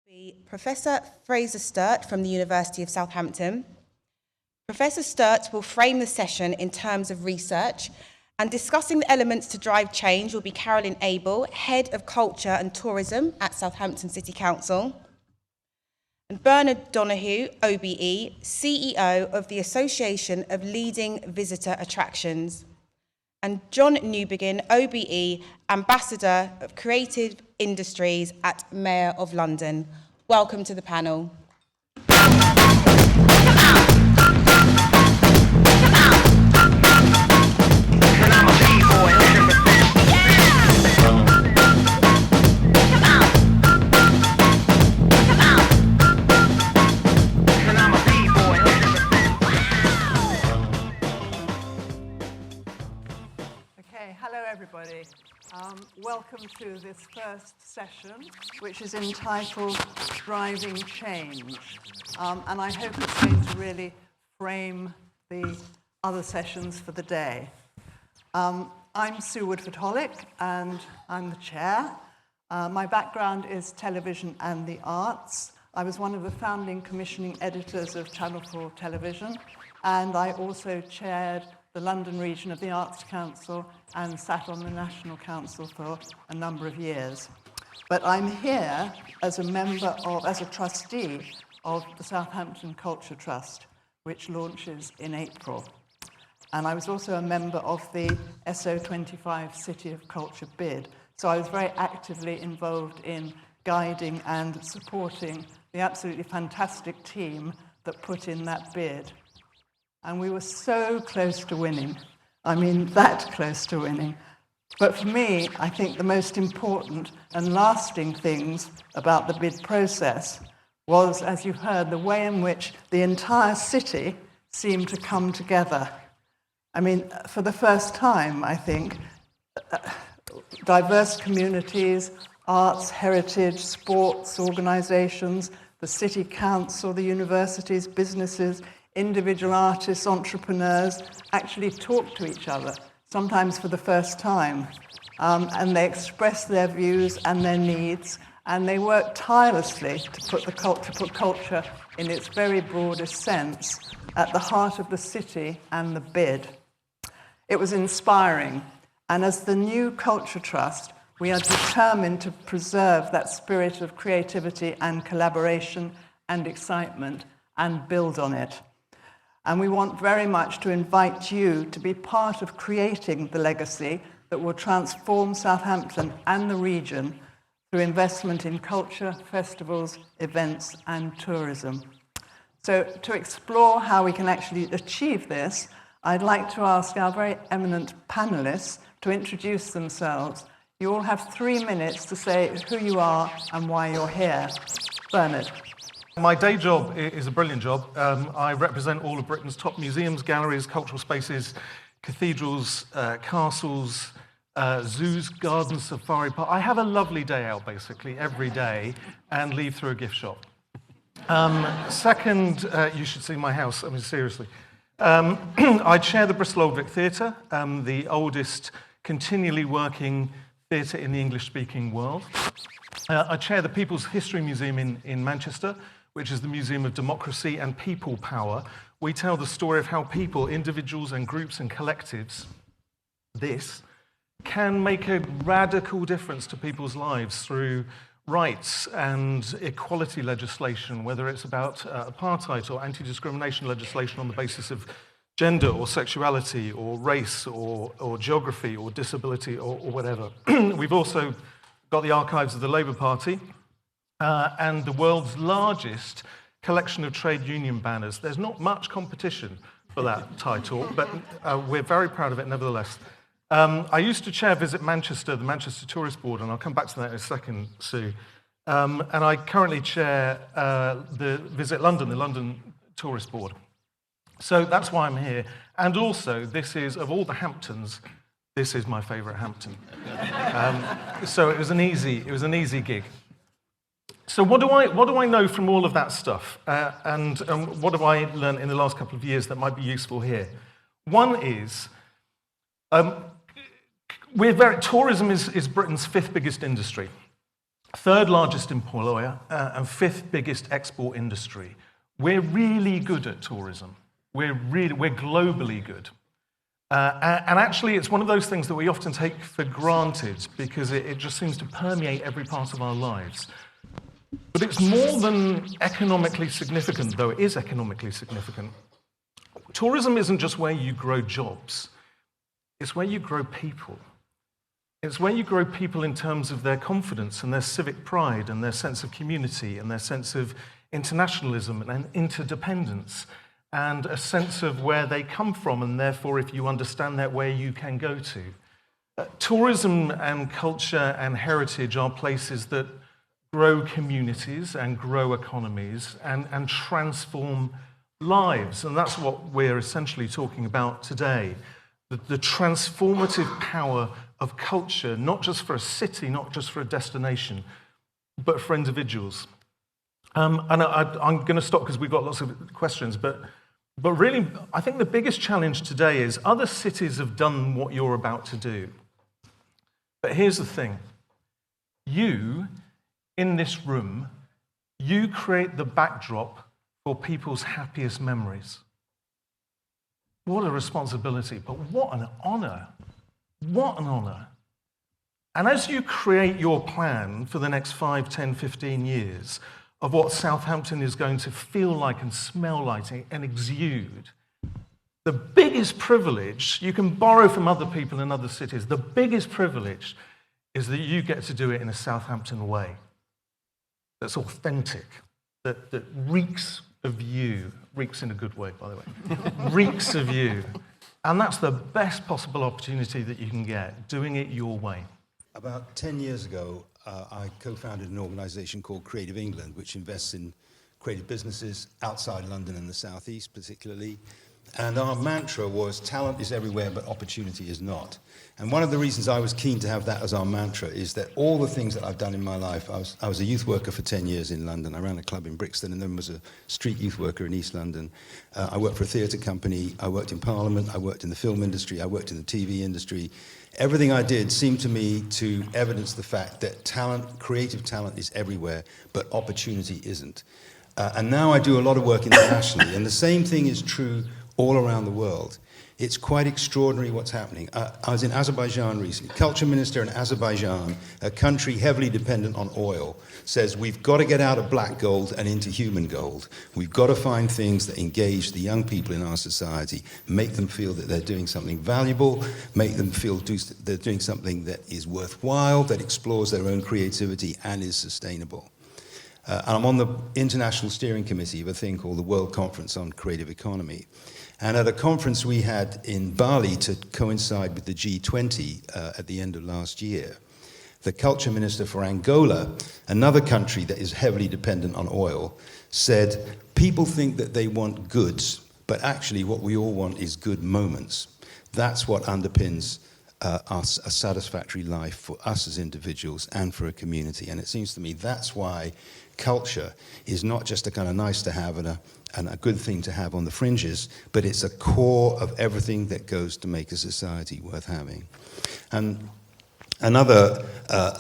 be Professor Fraser Sturt from the University of Southampton. Professor Sturt will frame the session in terms of research, and discussing the elements to drive change will be Carolyn Abel, Head of Culture and Tourism at Southampton City Council, and Bernard Donoghue, OBE, CEO of the Association of Leading Visitor Attractions, and John Newbegin, OBE, Ambassador of Creative Industries at Mayor of London. Welcome to the panel. Hello everybody. Welcome to this first session, which is entitled Driving Change. And I hope it's going to really frame the other sessions for the day. I'm Sue Woodford-Hollick, and I'm the chair. My background is television and the arts. I was one of the founding commissioning editors of Channel 4 Television, and I also chaired the London region of the Arts Council and sat on the National Council for a number of years. But I'm here as a trustee of the Southampton Culture Trust, which launches in April. And I was also a member of the SO25 City of Culture bid. So I was very actively involved in guiding and supporting the absolutely fantastic team that put in that bid. And we were so close to winning. I mean, that close to winning. But for me, I think the most important and lasting things about the bid process was, as you've heard, the way in which the entire city seemed to come together. I mean, for the first time, I think, diverse communities, arts, heritage, sports organisations, the city council, the universities, businesses, individual artists, entrepreneurs actually talk to each other, sometimes for the first time, and they express their views and their needs, and they work tirelessly to put culture in its very broadest sense at the heart of the city and the bid. It was inspiring, and as the new Culture Trust, we are determined to preserve that spirit of creativity and collaboration and excitement and build on it. And we want very much to invite you to be part of creating the legacy that will transform Southampton and the region through investment in culture, festivals, events, and tourism. So to explore how we can actually achieve this, I'd like to ask our very eminent panelists to introduce themselves. You all have 3 minutes to say who you are and why you're here. Bernard. My day job is a brilliant job. I represent all of Britain's top museums, galleries, cultural spaces, cathedrals, castles, zoos, gardens, safari park. I have a lovely day out, basically, every day, and leave through a gift shop. Second, you should see my house. I mean, seriously. I chair the Bristol Old Vic Theatre, the oldest continually working theatre in the English-speaking world. I chair the People's History Museum in Manchester, which is the Museum of Democracy and People Power. We tell the story of how people, individuals and groups and collectives, can make a radical difference to people's lives through rights and equality legislation, whether it's about apartheid or anti-discrimination legislation on the basis of gender or sexuality or race or geography or disability or whatever. We've also got the archives of the Labour Party, and the world's largest collection of trade union banners. There's not much competition for that title, but we're very proud of it nevertheless. I used to chair Visit Manchester, the Manchester Tourist Board, and I'll come back to that in a second, Sue. And I currently chair the Visit London, the London Tourist Board. So that's why I'm here. And also, this is, of all the Hamptons, this is my favourite Hampton. So it was an easy gig. So what do I know from all of that stuff? And what have I learned in the last couple of years that might be useful here? One is, tourism is Britain's 5th biggest industry. third largest employer, and fifth biggest export industry. We're really good at tourism. We're globally good. And actually, it's one of those things that we often take for granted because it just seems to permeate every part of our lives. But it's more than economically significant, though it is economically significant. Tourism isn't just where you grow jobs. It's where you grow people. It's where you grow people in terms of their confidence and their civic pride and their sense of community and their sense of internationalism and interdependence and a sense of where they come from, and therefore, if you understand that, where you can go to. Tourism and culture and heritage are places that grow communities and grow economies and transform lives, and that's what we're essentially talking about today. The transformative power of culture, not just for a city, not just for a destination, but for individuals. And I'm going to stop because we've got lots of questions, but really, I think the biggest challenge today is other cities have done what you're about to do. But here's the thing. You, in this room, you create the backdrop for people's happiest memories. What a responsibility, but what an honor. What an honor. And as you create your plan for the next 5, 10, 15 years of what Southampton is going to feel like and smell like and exude, the biggest privilege, you can borrow from other people in other cities, the biggest privilege is that you get to do it in a Southampton way that's authentic, that reeks of you, reeks in a good way, by the way, reeks of you. And that's the best possible opportunity that you can get, doing it your way. About 10 years ago, I co-founded an organization called Creative England, which invests in creative businesses outside London and the Southeast particularly. And our mantra was, talent is everywhere, but opportunity is not. And one of the reasons I was keen to have that as our mantra is that all the things that I've done in my life, I was a youth worker for 10 years in London. I ran a club in Brixton and then was a street youth worker in East London. I worked for a theatre company. I worked in Parliament. I worked in the film industry. I worked in the TV industry. Everything I did seemed to me to evidence the fact that talent, creative talent is everywhere, but opportunity isn't. And now I do a lot of work internationally, and the same thing is true all around the world. It's quite extraordinary what's happening. I was in Azerbaijan recently. Culture minister in Azerbaijan, a country heavily dependent on oil, says we've got to get out of black gold and into human gold. We've got to find things that engage the young people in our society, make them feel that they're doing something valuable, make them feel they're doing something that is worthwhile, that explores their own creativity and is sustainable. And I'm on the international steering committee of a thing called the World Conference on Creative Economy. And at a conference we had in Bali to coincide with the G20 at the end of last year, the culture minister for Angola, another country that is heavily dependent on oil, said, people think that they want goods, but actually what we all want is good moments. That's what underpins a satisfactory life for us as individuals and for a community. And it seems to me that's why culture is not just a kind of nice to have and a good thing to have on the fringes, but it's a core of everything that goes to make a society worth having. And another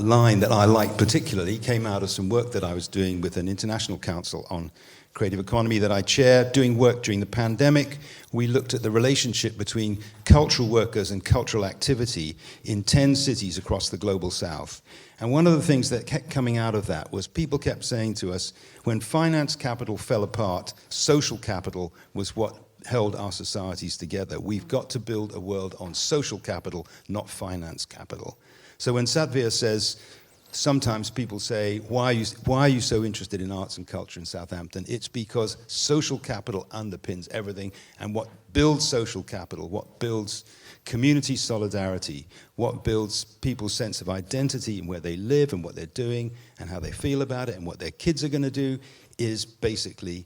line that I like particularly came out of some work that I was doing with an international council on creative economy that I chair, doing work during the pandemic. We looked at the relationship between cultural workers and cultural activity in 10 cities across the global south. And one of the things that kept coming out of that was people kept saying to us, when finance capital fell apart, social capital was what held our societies together. We've got to build a world on social capital, not finance capital. So when Satvir says, sometimes people say, why are you so interested in arts and culture in Southampton? It's because social capital underpins everything, and what builds social capital, what builds community solidarity, what builds people's sense of identity and where they live and what they're doing and how they feel about it and what their kids are going to do is basically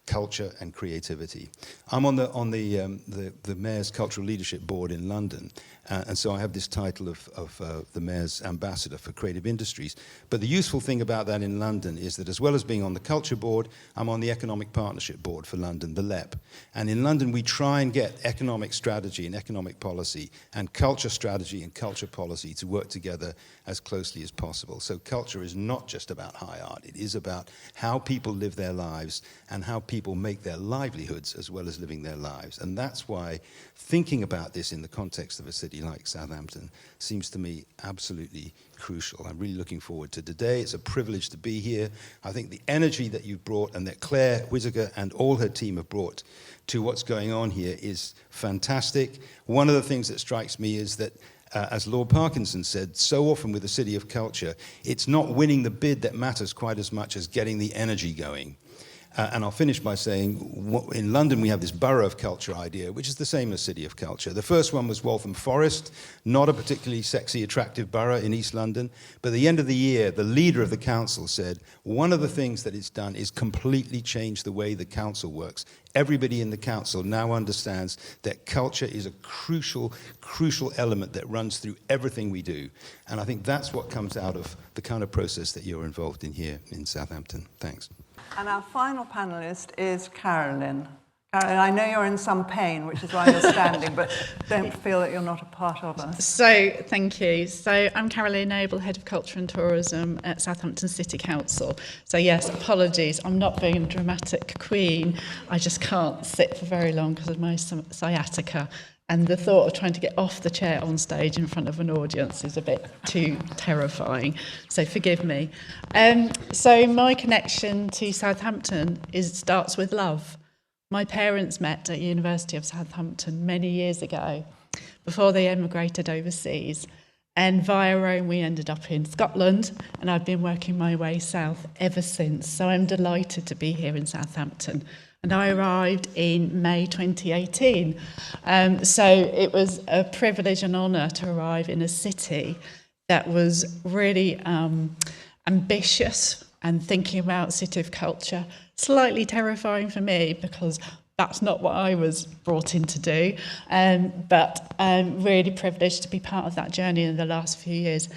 culture and creativity. I'm on the Mayor's Cultural Leadership Board in London, and so I have this title of the Mayor's Ambassador for Creative Industries. But the useful thing about that in London is that as well as being on the Culture Board, I'm on the Economic Partnership Board for London, the LEP. And in London, we try and get economic strategy and economic policy and culture strategy and culture policy to work together as closely as possible. So culture is not just about high art, it is about how people live their lives and how people make their livelihoods as well as living their lives. And that's why thinking about this in the context of a city like Southampton seems to me absolutely crucial. I'm really looking forward to today. It's a privilege to be here. I think the energy that you've brought and that Claire Whittaker and all her team have brought to what's going on here is fantastic. One of the things that strikes me is that as Lord Parkinson said, so often with the City of Culture, it's not winning the bid that matters quite as much as getting the energy going. And I'll finish by saying, in London we have this Borough of Culture idea, which is the same as City of Culture. The first one was Waltham Forest, not a particularly sexy, attractive borough in East London. But at the end of the year, the leader of the council said, one of the things that it's done is completely change the way the council works. Everybody in the council now understands that culture is a crucial element that runs through everything we do. And I think that's what comes out of the kind of process that you're involved in here in Southampton. Thanks. And our final panellist is Carolyn. Carolyn, I know you're in some pain, which is why you're standing, but don't feel that you're not a part of us. So, thank you. So, I'm Caroline Noble, Head of Culture and Tourism at Southampton City Council. So, yes, apologies, I'm not being a dramatic queen. I just can't sit for very long because of my sciatica. And the thought of trying to get off the chair on stage in front of an audience is a bit too terrifying. So forgive me. So my connection to Southampton starts with love. My parents met at University of Southampton many years ago, before they emigrated overseas. And via Rome, we ended up in Scotland, and I've been working my way south ever since. So I'm delighted to be here in Southampton. And I arrived in May 2018. So it was a privilege and honour to arrive in a city that was really ambitious and thinking about City of Culture. Slightly terrifying for me because that's not what I was brought in to do. But I'm really privileged to be part of that journey in the last few years.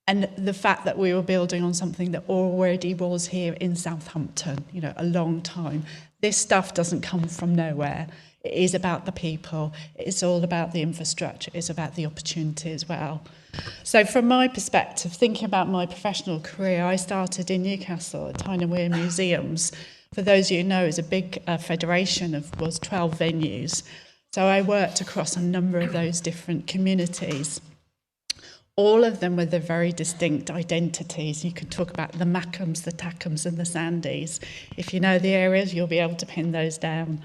And the fact that we were building on something that already was here in Southampton, a long time. This stuff doesn't come from nowhere. It is about the people. It's all about the infrastructure. It's about the opportunity as well. So from my perspective, thinking about my professional career, I started in Newcastle at Tyne and Wear Museums. For those of you who know, it's a big federation of 12 venues. So I worked across a number of those different communities. All of them with their very distinct identities. You could talk about the Mackhams, the Tackhams and the Sandys. If you know the areas, you'll be able to pin those down.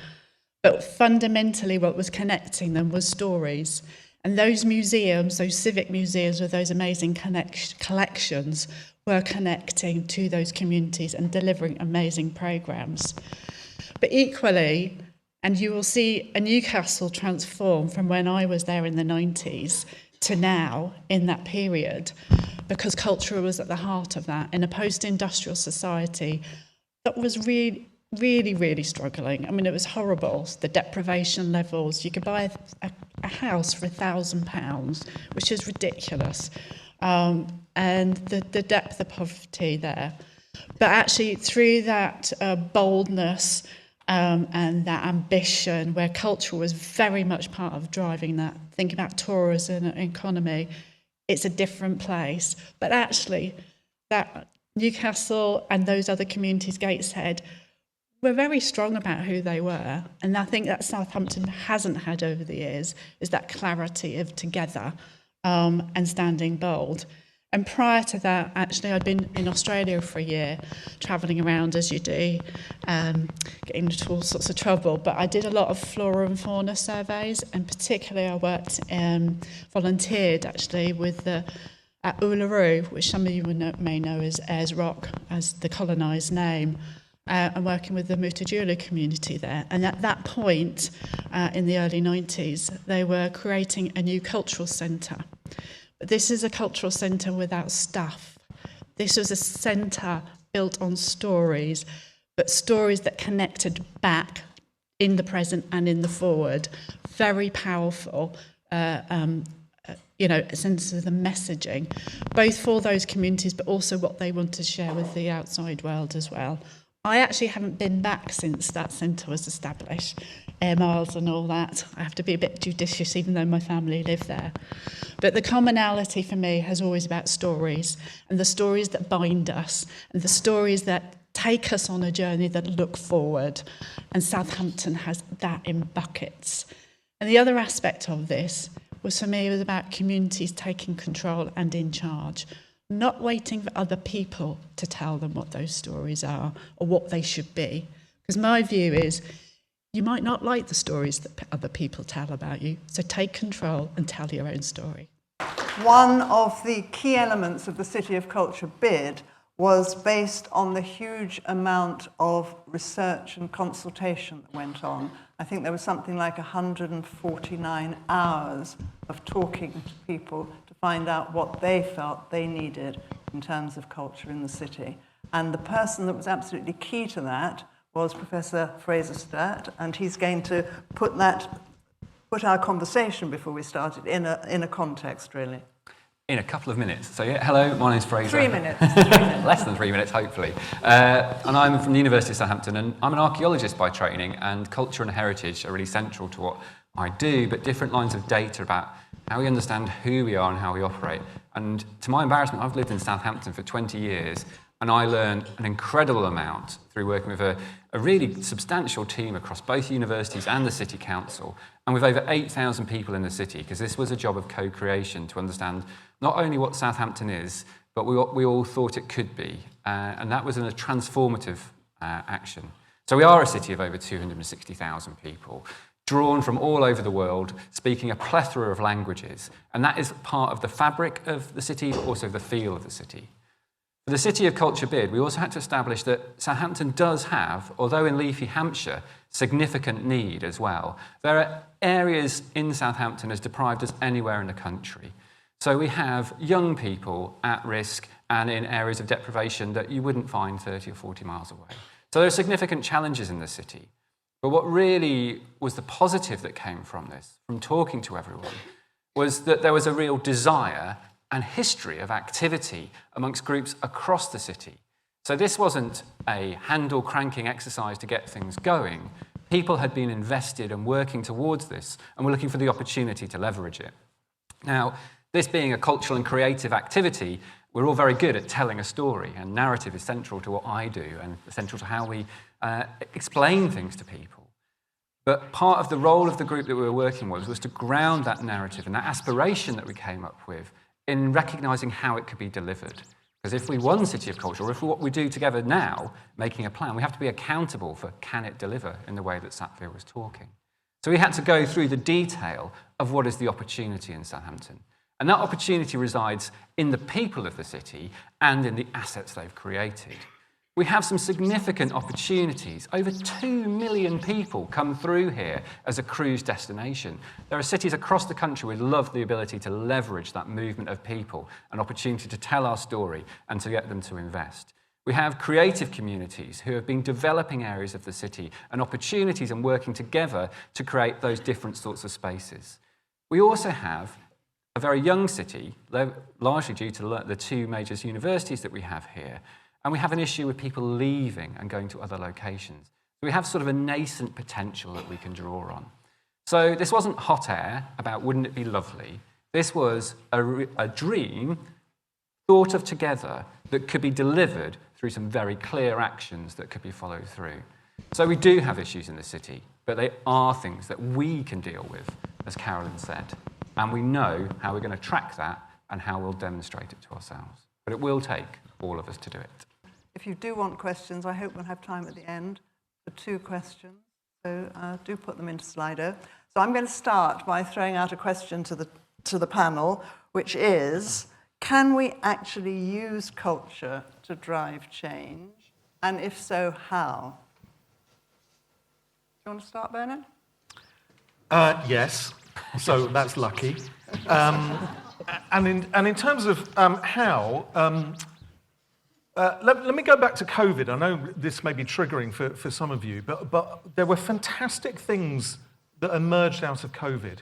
But fundamentally what was connecting them was stories. And those museums, those civic museums with those amazing collections were connecting to those communities and delivering amazing programmes. But equally, and you will see a Newcastle transform from when I was there in the 90s to now in that period, because culture was at the heart of that in a post-industrial society that was really struggling. I mean, it was horrible, the deprivation levels. You could buy a house for £1,000, which is ridiculous, and the depth of poverty there. But actually, through that boldness and that ambition, where culture was very much part of driving that, think about tourism and economy, it's a different place. But actually, that Newcastle and those other communities, Gateshead, were very strong about who they were. And I think that Southampton hasn't had over the years is that clarity of together and standing bold. And prior to that, actually, I'd been in Australia for a year, travelling around as you do, getting into all sorts of trouble. But I did a lot of flora and fauna surveys, and particularly I worked, volunteered actually with at Uluru, which some of you may know as Ayers Rock, as the colonised name. And working with the Mutijulu community there. And at that point, in the early 90s, they were creating a new cultural centre. But this is a cultural centre without staff. This was a centre built on stories, but stories that connected back in the present and in the forward. Very powerful, a sense of the messaging, both for those communities, but also what they want to share with the outside world as well. I actually haven't been back since that centre was established, air miles and all that. I have to be a bit judicious, even though my family live there. But the commonality for me has always about stories, and the stories that bind us, and the stories that take us on a journey that look forward. And Southampton has that in buckets. And the other aspect of this was, for me, it was about communities taking control and in charge, not waiting for other people to tell them what those stories are or what they should be. Because my view is, you might not like the stories that other people tell about you, so take control and tell your own story. One of the key elements of the City of Culture bid was based on the huge amount of research and consultation that went on. I think there was something like 149 hours of talking to people to find out what they felt they needed in terms of culture in the city. And the person that was absolutely key to that was Professor Fraser Sturt, and he's going to put our conversation before we started in a context, really. In a couple of minutes. So yeah, hello, my name's Fraser. 3 minutes. Less than 3 minutes, hopefully. And I'm from the University of Southampton, and I'm an archaeologist by training, and culture and heritage are really central to what I do, but different lines of data about how we understand who we are and how we operate. And to my embarrassment, I've lived in Southampton for 20 years, and I learned an incredible amount through working with a really substantial team across both universities and the City Council, and with over 8,000 people in the city, because this was a job of co-creation to understand not only what Southampton is, but we all thought it could be, and that was a transformative action. So we are a city of over 260,000 people, drawn from all over the world, speaking a plethora of languages, and that is part of the fabric of the city, but also the feel of the city. For the City of Culture bid, we also had to establish that Southampton does have, although in leafy Hampshire, significant need as well. There are areas in Southampton as deprived as anywhere in the country. So we have young people at risk and in areas of deprivation that you wouldn't find 30 or 40 miles away. So there are significant challenges in the city. But what really was the positive that came from this, from talking to everyone, was that there was a real desire and history of activity amongst groups across the city. So this wasn't a handle cranking exercise to get things going. People had been invested and working towards this and were looking for the opportunity to leverage it. Now, this being a cultural and creative activity, we're all very good at telling a story, and narrative is central to what I do and central to how we explain things to people. But part of the role of the group that we were working with was to ground that narrative and that aspiration that we came up with in recognising how it could be delivered. Because if we won City of Culture, or if what we do together now, making a plan, we have to be accountable for can it deliver in the way that Satvir was talking. So we had to go through the detail of what is the opportunity in Southampton. And that opportunity resides in the people of the city and in the assets they've created. We have some significant opportunities. Over 2 million people come through here as a cruise destination. There are cities across the country who love the ability to leverage that movement of people, an opportunity to tell our story and to get them to invest. We have creative communities who have been developing areas of the city and opportunities and working together to create those different sorts of spaces. We also have a very young city, largely due to the 2 major universities that we have here, and we have an issue with people leaving and going to other locations. So we have sort of a nascent potential that we can draw on. So this wasn't hot air about wouldn't it be lovely. This was a dream thought of together that could be delivered through some very clear actions that could be followed through. So we do have issues in the city, but they are things that we can deal with, as Carolyn said. And we know how we're going to track that and how we'll demonstrate it to ourselves. But it will take all of us to do it. If you do want questions, I hope we'll have time at the end for 2 questions. So do put them into Slido. So I'm going to start by throwing out a question to the panel, which is, can we actually use culture to drive change? And if so, how? Do you want to start, Bernard? Yes, so that's lucky. And in terms of how, Let me go back to COVID. I know this may be triggering for some of you, but there were fantastic things that emerged out of COVID.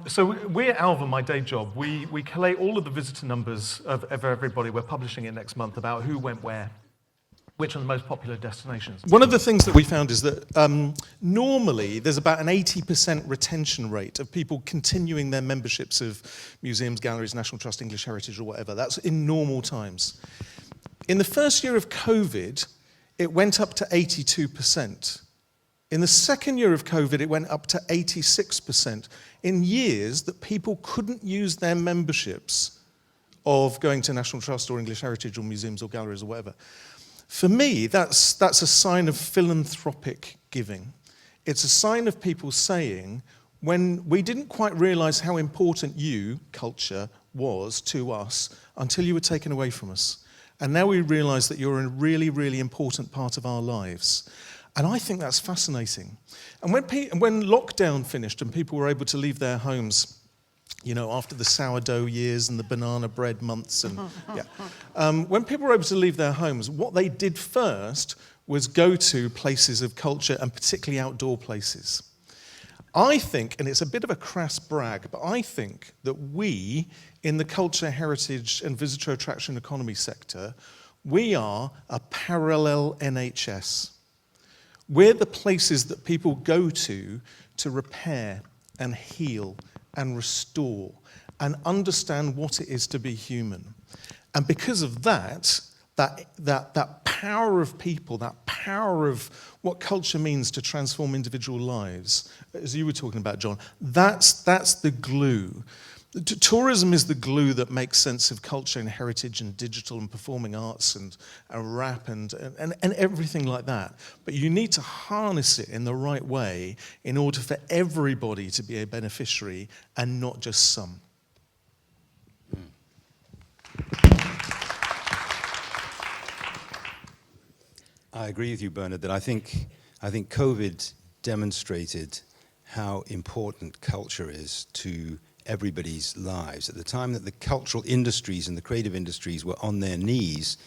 So we at Alva, my day job, we collate all of the visitor numbers of everybody. We're publishing it next month about who went where, which are the most popular destinations. One of the things that we found is that normally there's about an 80% retention rate of people continuing their memberships of museums, galleries, National Trust, English Heritage or whatever. That's in normal times. In the first year of COVID, it went up to 82%. In the second year of COVID, it went up to 86%. In years that people couldn't use their memberships of going to National Trust or English Heritage or museums or galleries or whatever. For me, that's a sign of philanthropic giving. It's a sign of people saying, when we didn't quite realize how important you, culture, was to us until you were taken away from us. And now we realize that you're a really, really important part of our lives. And I think that's fascinating. And when lockdown finished and people were able to leave their homes, you know, after the sourdough years and the banana bread months, and when people were able to leave their homes, what they did first was go to places of culture, and particularly outdoor places. I think, and it's a bit of a crass brag, but I think that we, in the culture, heritage, and visitor attraction economy sector, we are a parallel NHS. We're the places that people go to repair and heal and restore and understand what it is to be human. And because of that power of people, that power of what culture means to transform individual lives, as you were talking about, John, that's the glue. Tourism is the glue that makes sense of culture and heritage and digital and performing arts and rap and everything like that. But you need to harness it in the right way in order for everybody to be a beneficiary and not just some. I agree with you, Bernard, that I think COVID demonstrated how important culture is to everybody's lives. At the time that the cultural industries and the creative industries were on their knees,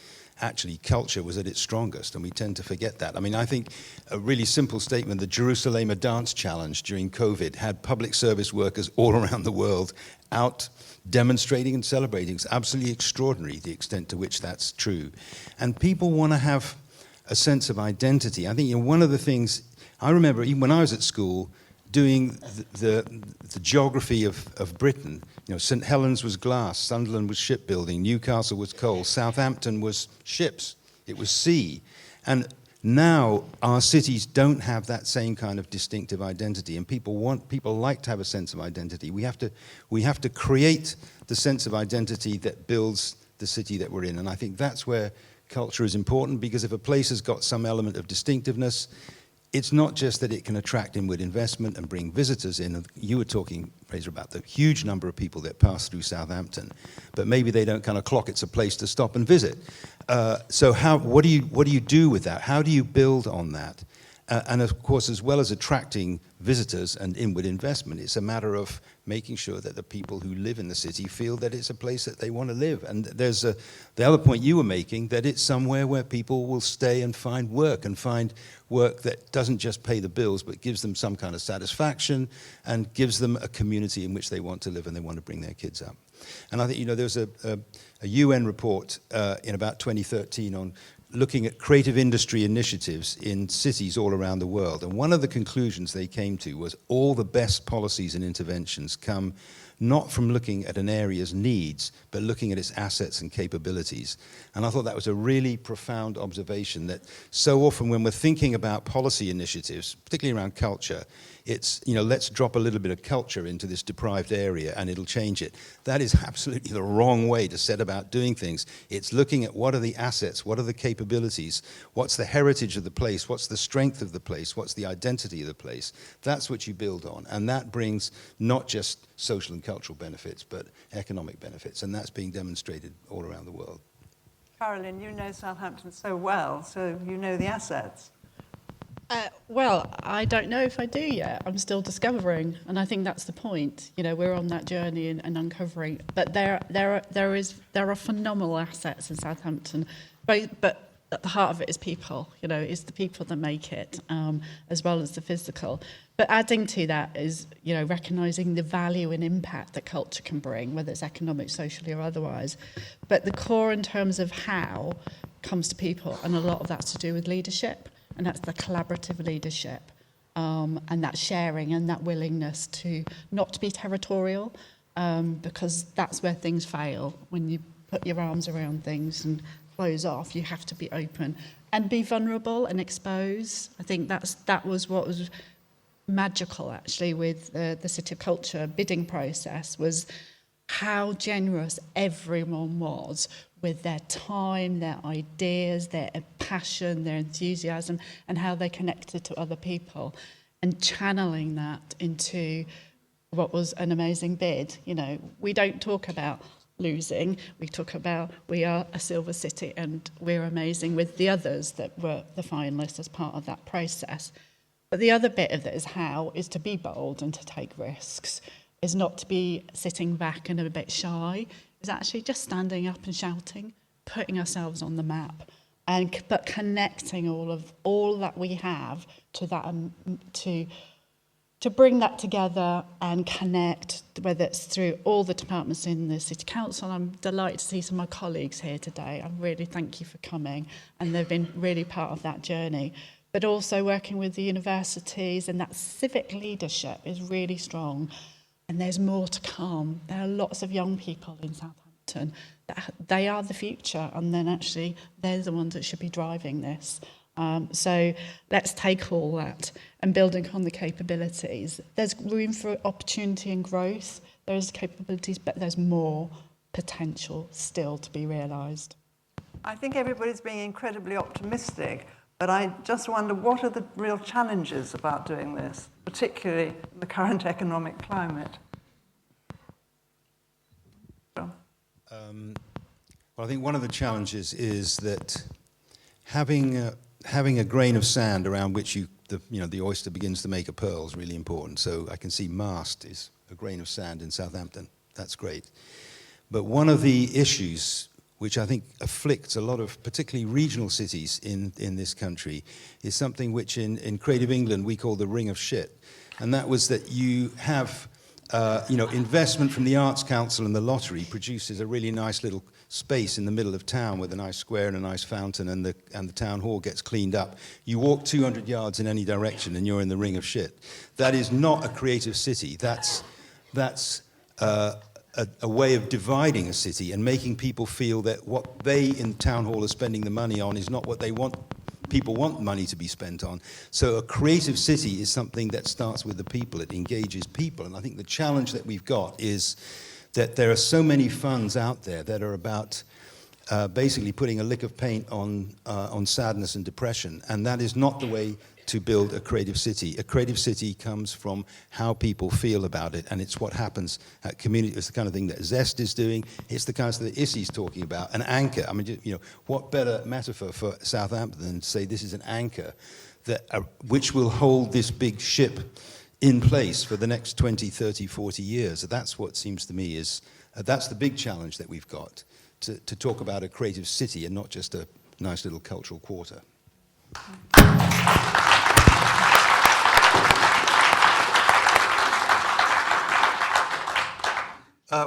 actually culture was at its strongest, and we tend to forget that. I mean, I think a really simple statement, the Jerusalem Dance Challenge during COVID had public service workers all around the world out demonstrating and celebrating. It's absolutely extraordinary, the extent to which that's true. And people want to have a sense of identity. I think one of the things, I remember even when I was at school, doing the geography of Britain. You know, St Helens was glass, Sunderland was shipbuilding, Newcastle was coal, Southampton was ships, it was sea. And now our cities don't have that same kind of distinctive identity, and people like to have a sense of identity. We have to create the sense of identity that builds the city that we're in, and I think that's where culture is important, because if a place has got some element of distinctiveness, it's not just that it can attract inward investment and bring visitors in. You were talking, Fraser, about the huge number of people that pass through Southampton, but maybe they don't kind of clock it's a place to stop and visit. So what do you do with that? How do you build on that? And of course, as well as attracting visitors and inward investment, it's a matter of making sure that the people who live in the city feel that it's a place that they want to live. And there's the other point you were making, that it's somewhere where people will stay and find work that doesn't just pay the bills, but gives them some kind of satisfaction and gives them a community in which they want to live and they want to bring their kids up. And I think, you know, there's a UN report in about 2013 on looking at creative industry initiatives in cities all around the world. And one of the conclusions they came to was all the best policies and interventions come not from looking at an area's needs, but looking at its assets and capabilities. And I thought that was a really profound observation, that so often when we're thinking about policy initiatives, particularly around culture, it's, you know, let's drop a little bit of culture into this deprived area and it'll change it. That is absolutely the wrong way to set about doing things. It's looking at what are the assets, what are the capabilities, what's the heritage of the place, what's the strength of the place, what's the identity of the place. That's what you build on. And that brings not just social and cultural benefits, but economic benefits. And that's being demonstrated all around the world. Carolyn, you know Southampton so well, so you know the assets. Well, I don't know if I do yet. I'm still discovering, and I think that's the point. You know, we're on that journey and uncovering. But there are phenomenal assets in Southampton, but at the heart of it is people. You know, it's the people that make it, as well as the physical. But adding to that is, you know, recognising the value and impact that culture can bring, whether it's economic, socially, or otherwise. But the core in terms of how comes to people, and a lot of that's to do with leadership. And that's the collaborative leadership, and that sharing and that willingness to not be territorial, because that's where things fail. When you put your arms around things and close off, you have to be open and be vulnerable and expose. I think that was what was magical, actually, with the City of Culture bidding process, was how generous everyone was with their time, their ideas, their passion, their enthusiasm, and how they connected to other people, and channeling that into what was an amazing bid. You know, we don't talk about losing, we talk about we are a silver city and we're amazing with the others that were the finalists as part of that process. But the other bit of it is to be bold and to take risks, is not to be sitting back and a bit shy, is actually just standing up and shouting, putting ourselves on the map, but connecting all that we have to that, to bring that together and connect, whether it's through all the departments in the City Council. I'm delighted to see some of my colleagues here today. I really thank you for coming, and they've been really part of that journey. But also working with the universities, and that civic leadership is really strong. And there's more to come. There are lots of young people in Southampton. They are the future, and then actually they're the ones that should be driving this. So let's take all that and building on the capabilities. There's room for opportunity and growth. There's capabilities, but there's more potential still to be realised. I think everybody's being incredibly optimistic, but I just wonder, what are the real challenges about doing this, particularly in the current economic climate? Well, I think one of the challenges is that having a grain of sand around which the oyster begins to make a pearl is really important. So I can see Mast is a grain of sand in Southampton. That's great. But one of the issues which I think afflicts a lot of particularly regional cities in this country is something which in Creative England we call the ring of shit. And that was that you have investment from the Arts Council, and the lottery produces a really nice little space in the middle of town with a nice square and a nice fountain, and the town hall gets cleaned up. You walk 200 yards in any direction and you're in the ring of shit. That is not a creative city. That's a way of dividing a city and making people feel that what they in town hall are spending the money on is not what they want. People want money to be spent on. So a creative city is something that starts with the people. It engages people. And I think the challenge that we've got is that there are so many funds out there that are about basically putting a lick of paint on sadness and depression. And that is not the way to build a creative city. A creative city comes from how people feel about it, and it's what happens at community. It's the kind of thing that Zest is doing. It's the kind of thing that Issy's talking about. An anchor. I mean, what better metaphor for Southampton than to say this is an anchor that which will hold this big ship in place for the next 20, 30, 40 years. That's what seems to me is that's the big challenge that we've got, to talk about a creative city and not just a nice little cultural quarter.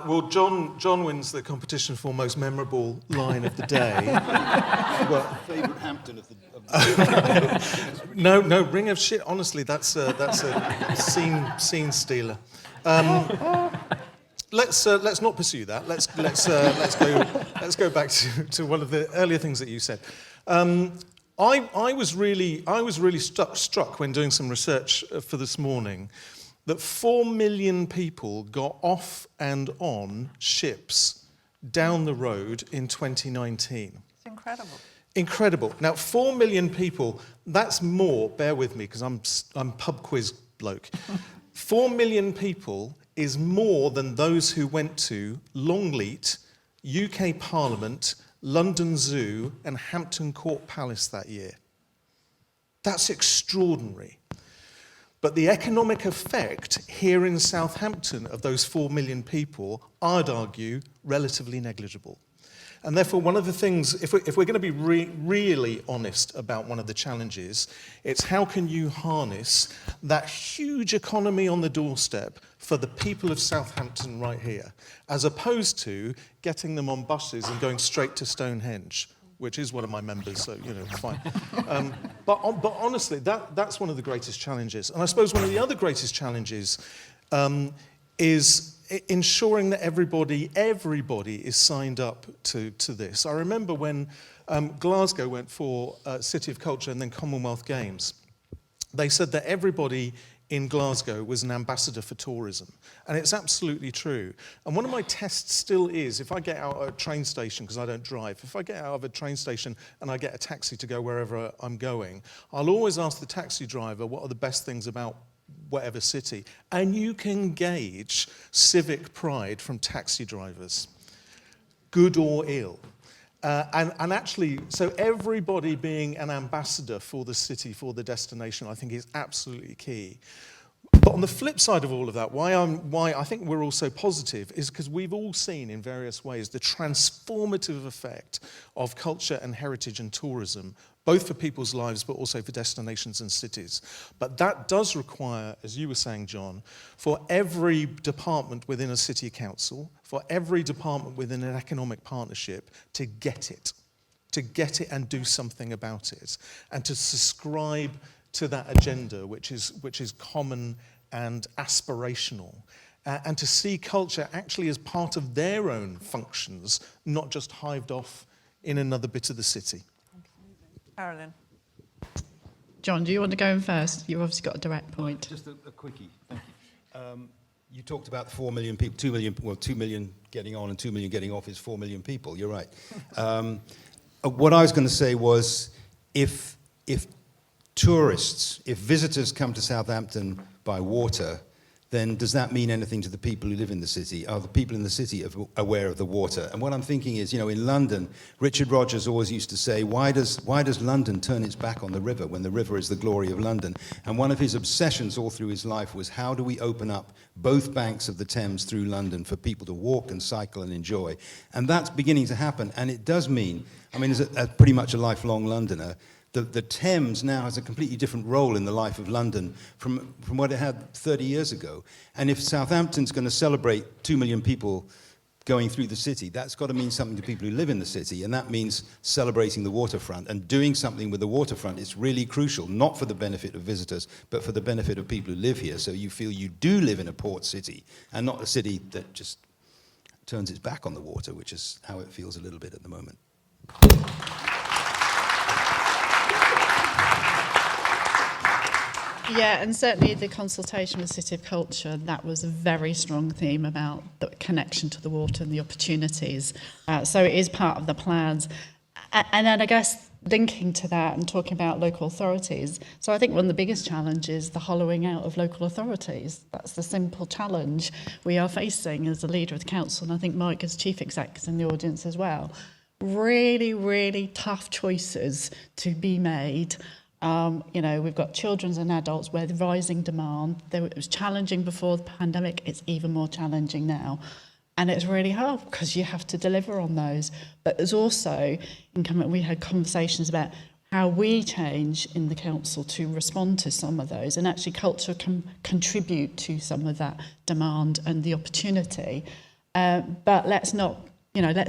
Well, John wins the competition for most memorable line of the day. Well, Favourite Hampton of the... No, ring of shit. Honestly, that's a scene stealer. Let's not pursue that. Let's go back to one of the earlier things that you said. I was really struck when doing some research for this morning that 4 million people got off and on ships down the road in 2019. It's incredible. Incredible. Now, 4 million people, that's more, bear with me, because I'm pub quiz bloke. 4 million people is more than those who went to Longleat, UK Parliament, London Zoo, and Hampton Court Palace that year. That's extraordinary. But the economic effect here in Southampton of those 4 million people, I'd argue, relatively negligible. And therefore, one of the things, if we're going to be really honest about one of the challenges, it's how can you harness that huge economy on the doorstep for the people of Southampton right here, as opposed to getting them on buses and going straight to Stonehenge, which is one of my members, so, fine. But honestly, that's one of the greatest challenges. And I suppose one of the other greatest challenges is ensuring that everybody is signed up to this. I remember when Glasgow went for City of Culture and then Commonwealth Games, they said that everybody in Glasgow was an ambassador for tourism. And it's absolutely true. And one of my tests still is, if I get out at a train station, because I don't drive, if I get out of a train station and I get a taxi to go wherever I'm going, I'll always ask the taxi driver what are the best things about whatever city. And you can gauge civic pride from taxi drivers, good or ill. And actually, so everybody being an ambassador for the city, for the destination, I think is absolutely key. But on the flip side of all of that, why I think we're all so positive is because we've all seen in various ways the transformative effect of culture and heritage and tourism, both for people's lives but also for destinations and cities. But that does require, as you were saying, John, for every department within a city council, for every department within an economic partnership to get it and do something about it, and to subscribe to that agenda, which is common and aspirational, and to see culture actually as part of their own functions, not just hived off in another bit of the city. Carolyn. John, do you want to go in first? You've obviously got a direct point. Just a quickie, thank you. You talked about 4 million people, 2 million getting on and 2 million getting off is 4 million people, you're right. What I was going to say was, if visitors come to Southampton by water, then does that mean anything to the people who live in the city? Are the people in the city aware of the water? And what I'm thinking is, in London, Richard Rogers always used to say, why does London turn its back on the river when the river is the glory of London? And one of his obsessions all through his life was, how do we open up both banks of the Thames through London for people to walk and cycle and enjoy? And that's beginning to happen. And it does mean, as pretty much a lifelong Londoner, the Thames now has a completely different role in the life of London from what it had 30 years ago. And if Southampton's going to celebrate 2 million people going through the city, that's got to mean something to people who live in the city, and that means celebrating the waterfront and doing something with the waterfront. It's really crucial, not for the benefit of visitors, but for the benefit of people who live here, so you feel you do live in a port city and not a city that just turns its back on the water, which is how it feels a little bit at the moment. Yeah, and certainly the consultation with City of Culture, that was a very strong theme about the connection to the water and the opportunities. So it is part of the plans. And then I guess linking to that and talking about local authorities. So I think one of the biggest challenges is the hollowing out of local authorities. That's the simple challenge we are facing as the leader of the council. And I think Mike as chief exec is in the audience as well. Really, really tough choices to be made. We've got children and adults where the rising demand, it was challenging before the pandemic, it's even more challenging now. And it's really hard because you have to deliver on those. But there's also, we had conversations about how we change in the council to respond to some of those. And actually culture can contribute to some of that demand and the opportunity. But let's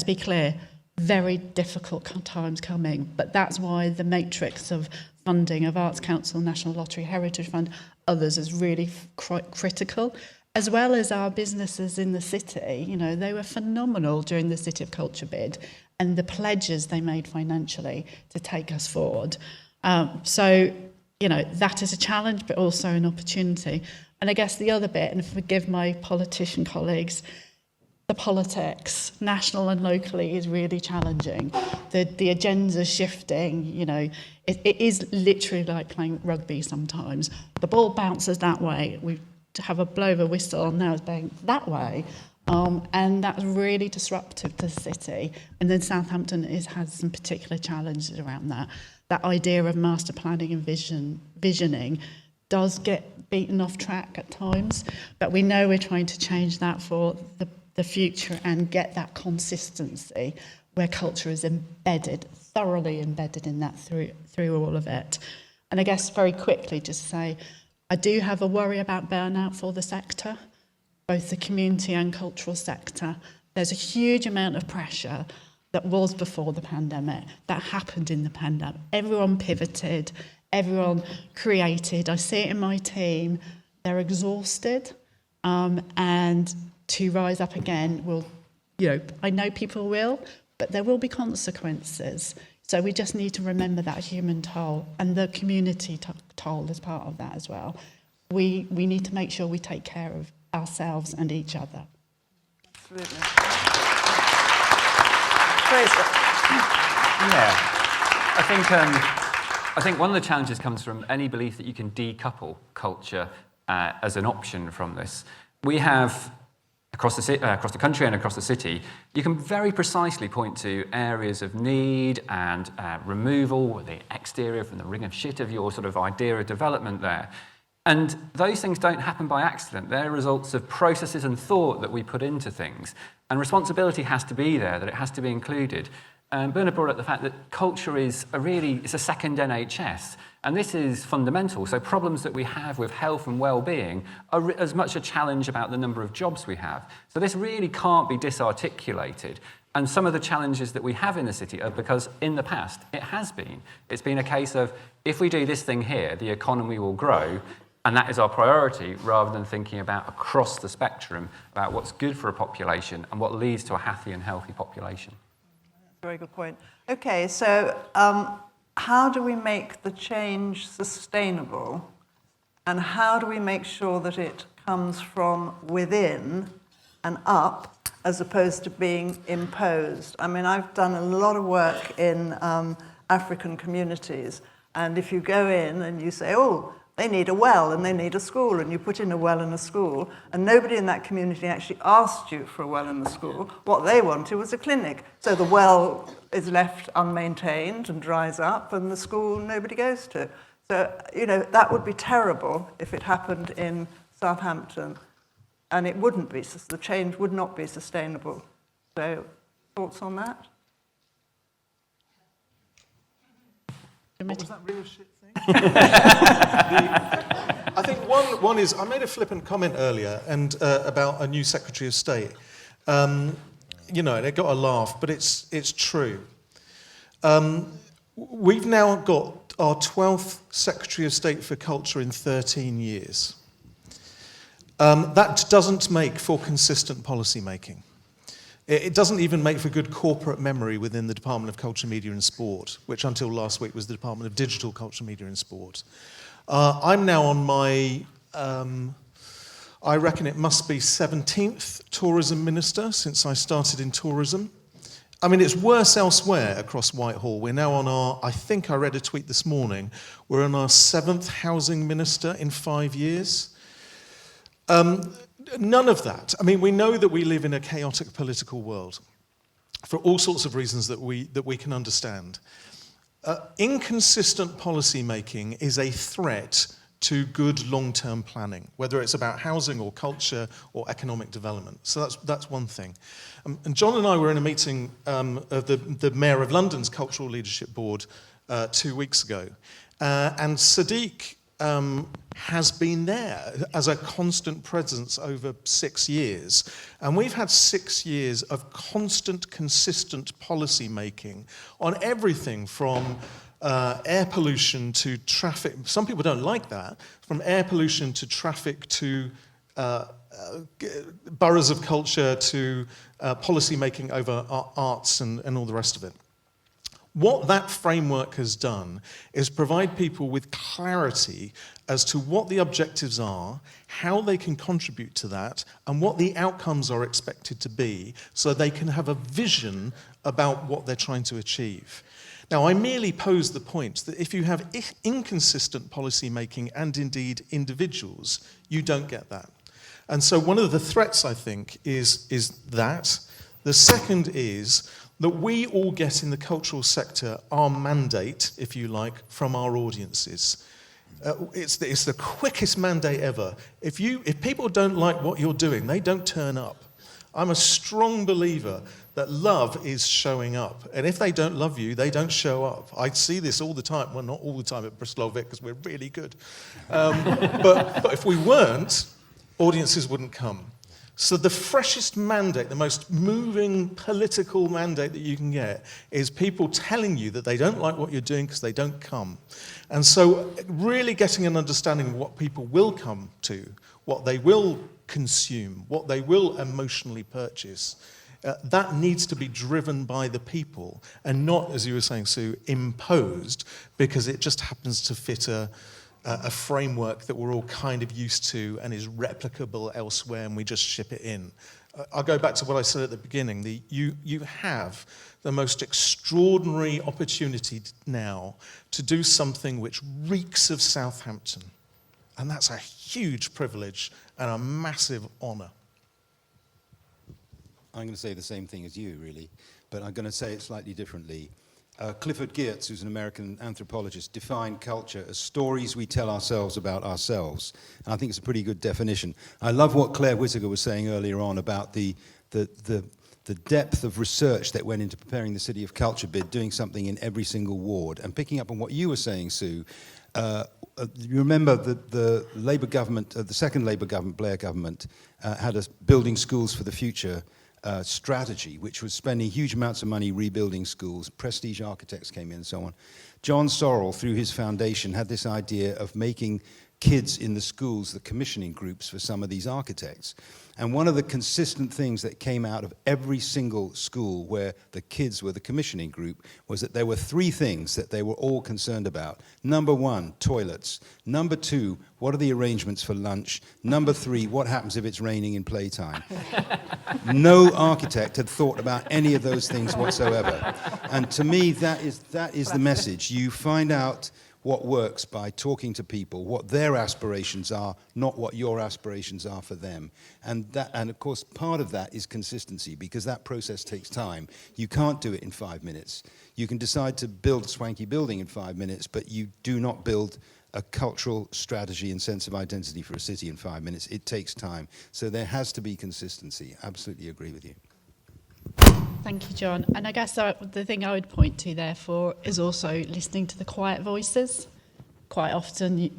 be clear, very difficult times coming. But that's why the matrix of funding of Arts Council, National Lottery Heritage Fund, others is really critical, as well as our businesses in the city. They were phenomenal during the City of Culture bid and the pledges they made financially to take us forward. So that is a challenge, but also an opportunity. And I guess the other bit, and forgive my politician colleagues, the politics, national and locally, is really challenging. The agenda's shifting, it is literally like playing rugby sometimes. The ball bounces that way, we have a blow of a whistle, and now it's going that way. And that's really disruptive to the city. And then Southampton has some particular challenges around that. that idea of master planning and visioning does get beaten off track at times, but we know we're trying to change that for the future and get that consistency where culture is embedded, thoroughly embedded in that through all of it. And I guess very quickly just say, I do have a worry about burnout for the sector, both the community and cultural sector. There's a huge amount of pressure that was before the pandemic, that happened in the pandemic. Everyone pivoted, everyone created. I see it in my team. They're exhausted, and to rise up again will, I know people will, but there will be consequences. So we just need to remember that human toll and the community toll as part of that as well. We need to make sure we take care of ourselves and each other. Absolutely. Fraser. Yeah, I think one of the challenges comes from any belief that you can decouple culture as an option from this. We have, across the country and across the city, you can very precisely point to areas of need and removal, the exterior from the ring of shit of your sort of idea of development there. And those things don't happen by accident. They're results of processes and thought that we put into things. And responsibility has to be there, that it has to be included. Bernard brought up the fact that culture is it's a second NHS. And this is fundamental. So problems that we have with health and well-being are as much a challenge about the number of jobs we have. So this really can't be disarticulated. And some of the challenges that we have in the city are because in the past it has been. It's been a case of, if we do this thing here, the economy will grow. And that is our priority, rather than thinking about across the spectrum about what's good for a population and what leads to a happy and healthy population. Very good point. Okay, so how do we make the change sustainable? And how do we make sure that it comes from within and up, as opposed to being imposed? I mean, I've done a lot of work in African communities, and if you go in and you say, oh, they need a well and they need a school, and you put in a well and a school, and nobody in that community actually asked you for a well and a school. What they wanted was a clinic. So the well is left unmaintained and dries up, and the school nobody goes to. So, that would be terrible if it happened in Southampton, and it wouldn't be, the change would not be sustainable. So, thoughts on that? What was that real shit thing? I think one is, I made a flippant comment earlier and about a new Secretary of State. And it got a laugh, but it's true. We've now got our 12th Secretary of State for Culture in 13 years. That doesn't make for consistent policy making. It doesn't even make for good corporate memory within the Department of Culture, Media and Sport, which until last week was the Department of Digital Culture, Media and Sport. I'm now on my, I reckon it must be 17th tourism minister since I started in tourism. I mean, it's worse elsewhere across Whitehall. We're now on our, I think I read a tweet this morning, we're on our 7th housing minister in 5 years. None of that. I mean, we know that we live in a chaotic political world for all sorts of reasons that we can understand. Inconsistent policy making is a threat to good long-term planning, whether it's about housing or culture or economic development. So that's one thing. And John and I were in a meeting of the Mayor of London's Cultural Leadership Board 2 weeks ago, and Sadiq has been there as a constant presence over 6 years. And we've had 6 years of constant, consistent policy making on everything from air pollution to traffic. Some people don't like that. From air pollution to traffic to boroughs of culture to policy making over arts and all the rest of it. What that framework has done is provide people with clarity as to what the objectives are, how they can contribute to that, and what the outcomes are expected to be, so they can have a vision about what they're trying to achieve. Now, I merely pose the point that if you have inconsistent policy making and indeed individuals, you don't get that. And so one of the threats, I think, is that. The second is that we all get in the cultural sector our mandate, if you like, from our audiences. It's the quickest mandate ever. If people don't like what you're doing, they don't turn up. I'm a strong believer that love is showing up. And if they don't love you, they don't show up. I see this all the time. Well, not all the time at Bristol Vic, because we're really good. But if we weren't, audiences wouldn't come. So the freshest mandate, the most moving political mandate that you can get is people telling you that they don't like what you're doing because they don't come. And so really getting an understanding of what people will come to, what they will consume, what they will emotionally purchase, that needs to be driven by the people and not, as you were saying, Sue, imposed because it just happens to fit a framework that we're all kind of used to and is replicable elsewhere, and we just ship it in. I'll go back to what I said at the beginning. You have the most extraordinary opportunity now to do something which reeks of Southampton. And that's a huge privilege and a massive honour. I'm going to say the same thing as you, really, but I'm going to say it slightly differently. Clifford Geertz, who's an American anthropologist, defined culture as stories we tell ourselves about ourselves. And I think it's a pretty good definition. I love what Claire Whittaker was saying earlier on about the depth of research that went into preparing the City of Culture bid, doing something in every single ward. And picking up on what you were saying, Sue, you remember that the Labour government, the second Labour government, Blair government, had a Building Schools for the Future strategy, which was spending huge amounts of money rebuilding schools. Prestige architects came in and so on. John Sorrell, through his foundation, had this idea of making kids in the schools the commissioning groups for some of these architects. And one of the consistent things that came out of every single school where the kids were the commissioning group was that there were three things that they were all concerned about. Number one, toilets. Number two, what are the arrangements for lunch? Number three, what happens if it's raining in playtime? No architect had thought about any of those things whatsoever. And to me, that is the message. You find out what works by talking to people, what their aspirations are, not what your aspirations are for them. And of course, part of that is consistency, because that process takes time. You can't do it in 5 minutes. You can decide to build a swanky building in 5 minutes, but you do not build a cultural strategy and sense of identity for a city in 5 minutes. It takes time. So there has to be consistency. Absolutely agree with you. Thank you, John. And I guess the thing I would point to, therefore, is also listening to the quiet voices. Quite often,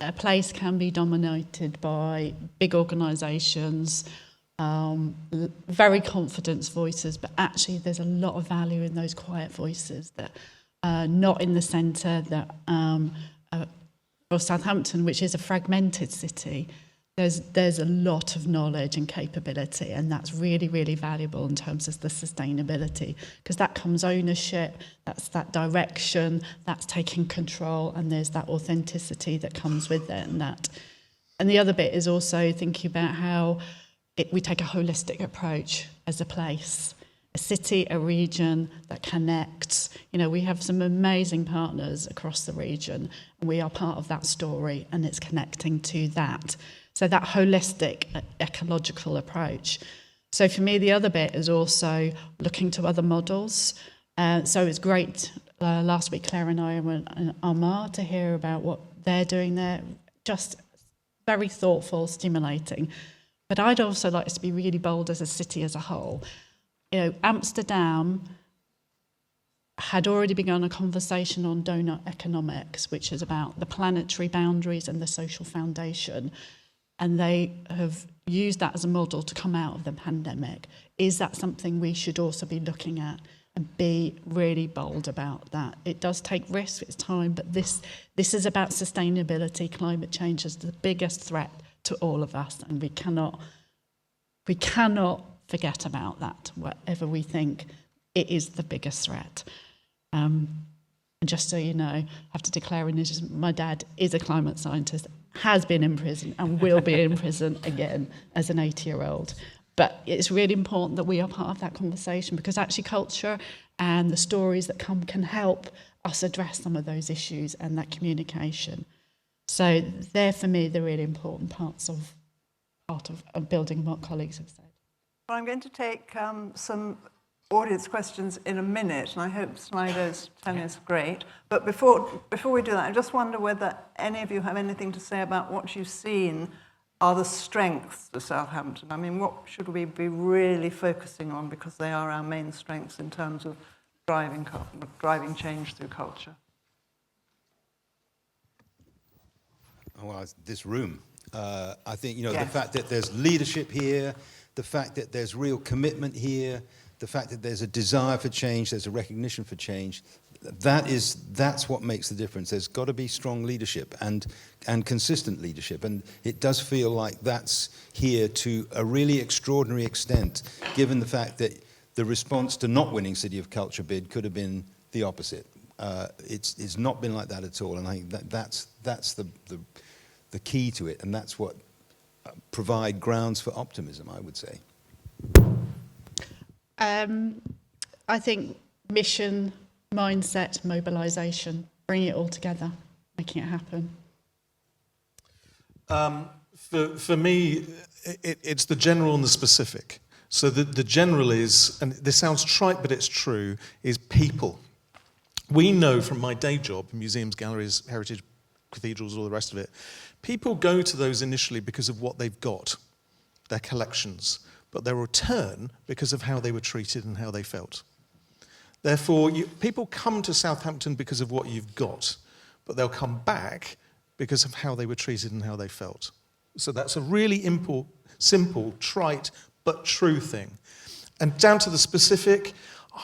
a place can be dominated by big organisations, very confident voices, but actually there's a lot of value in those quiet voices that are not in the centre, that for Southampton, which is a fragmented city, there's a lot of knowledge and capability, and that's really, really valuable in terms of the sustainability, because that comes ownership, that's that direction, that's taking control, and there's that authenticity that comes with it. And the other bit is also thinking about how we take a holistic approach as a place, a city, a region that connects. You know, we have some amazing partners across the region, and we are part of that story, and it's connecting to that. So that holistic ecological approach. So for me, the other bit is also looking to other models. So it's great. Last week, Claire and I went in Armagh to hear about what they're doing there. Just very thoughtful, stimulating. But I'd also like us to be really bold as a city as a whole. You know, Amsterdam had already begun a conversation on donut economics, which is about the planetary boundaries and the social foundation. And they have used that as a model to come out of the pandemic. Is that something we should also be looking at and be really bold about that? It does take risk, it's time, but this is about sustainability. Climate change is the biggest threat to all of us, and we cannot forget about that, whatever we think. It is the biggest threat. And just so you know, I have to declare my dad is a climate scientist, has been in prison and will be in prison again as an 80-year-old. But it's really important that we are part of that conversation, because actually culture and the stories that come can help us address some of those issues and that communication. So they're, for me, the really important part of building what colleagues have said. Well, I'm going to take some audience questions in a minute, and I hope Slido's telling us great. But before we do that, I just wonder whether any of you have anything to say about what you've seen are the strengths of Southampton. I mean, what should we be really focusing on, because they are our main strengths in terms of driving change through culture? Oh, well, this room. I think, you know, Yes. the fact that there's leadership here, the fact that there's real commitment here, the fact that there's a desire for change, there's a recognition for change, that's what makes the difference. There's got to be strong leadership and consistent leadership, and it does feel like that's here to a really extraordinary extent, given the fact that the response to not winning City of Culture bid could have been the opposite. It's not been like that at all, and I think that's the key to it, and that's what provide grounds for optimism, I would say. I think mission, mindset, mobilisation, bring it all together, making it happen. For me, it's the general and the specific. So the general is, and this sounds trite, but it's true, is people. We know from my day job, museums, galleries, heritage, cathedrals, all the rest of it, people go to those initially because of what they've got, their collections, but they return because of how they were treated and how they felt. Therefore, people come to Southampton because of what you've got, but they'll come back because of how they were treated and how they felt. So that's a really simple, trite, but true thing. And down to the specific,